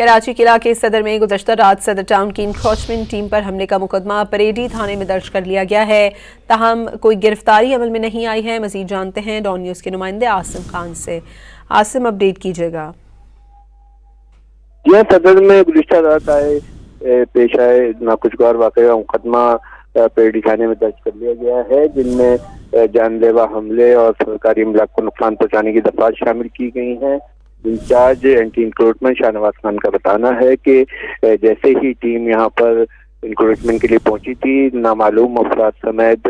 कराची किला के सदर में गुज़श्ता रात सदर टाउन की इंक्रोचमेंट टीम पर हमले का मुकदमा परेडी थाने में दर्ज कर लिया गया है। ताहम कोई गिरफ्तारी अमल में नहीं आई है। मजीद जानते हैं डॉन न्यूज़ के नुमाइंदे आसिम खान से। आसिम, अपडेट कीजिएगा। यह सदर में गुज़श्ता रात पेश आए नाखुशगवार वाक़या का मुकदमा परेडी थाने में दर्ज कर लिया गया है, जिनमें जानलेवा हमले और सरकारी अमलाक को नुकसान पहुँचाने की दफात शामिल की गई हैं। Incharge anti encroachment Shahnawaz Khan का बताना है कि जैसे ही टीम यहाँ पर इंक्रोचमेंट के लिए पहुंची थी, नामालूम अफराद समेत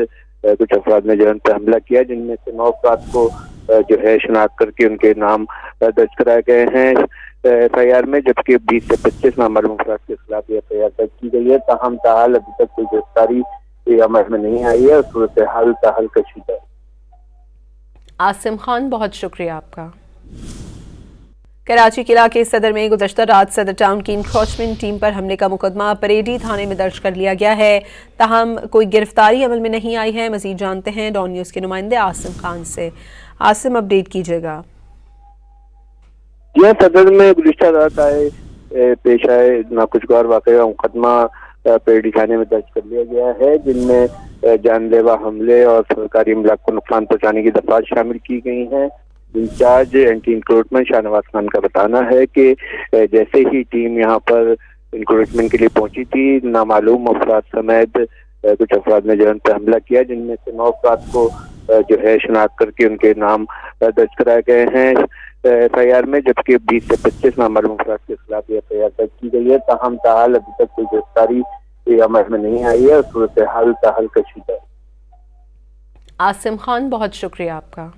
कुछ अफराद ने जरन पर हमला किया, जिनमें से 9 अफराद को जो है शनाख्त करके उनके नाम दर्ज कराए गए हैं FIR में, जबकि 20 से 25 नामालूम अफराद के खिलाफ FIR दर्ज की गई है। ताहम ताहाल अभी तक कोई गिरफ्तारी अमल में नहीं आई है और सूरत हाल ताहाल कशीदा है। आसिम खान, बहुत शुक्रिया आपका। कराची किला के सदर में गुज़श्ता रात सदर टाउन की इंक्रोचमेंट टीम पर हमले का मुकदमा परेडी थाने में दर्ज कर लिया गया है। ताहम कोई गिरफ्तारी अमल में नहीं आई है। मजीद जानते हैं डॉन न्यूज़ के नुमाइंदे आसिम खान से। आसिम, अपडेट कीजिएगा। यह सदर में गुज़श्ता रात पेश आए नाखुशगवार वाक़या का मुकदमा परेडी थाने में दर्ज कर लिया गया है, जिनमें जानलेवा हमले और सरकारी अमलाक को नुकसान पहुँचाने की दफात शामिल की गई हैं। Incharge anti encroachment Shahnawaz Khan का बताना है कि जैसे ही टीम यहाँ पर इंक्रोचमेंट के लिए पहुंची थी, नामालूम अफराद समेत कुछ अफराद ने जरन पर हमला किया, जिनमें से 9 अफराद को जो है शनाख्त करके उनके नाम दर्ज कराए गए हैं FIR में, जबकि 20 से 25 नामालूम अफराद के खिलाफ FIR दर्ज की गई है। ताहम ताहाल अभी तक कोई गिरफ्तारी अमल में नहीं आई है और सूरत हाल ताहाल कशीदा है। आसिम खान, बहुत शुक्रिया आपका।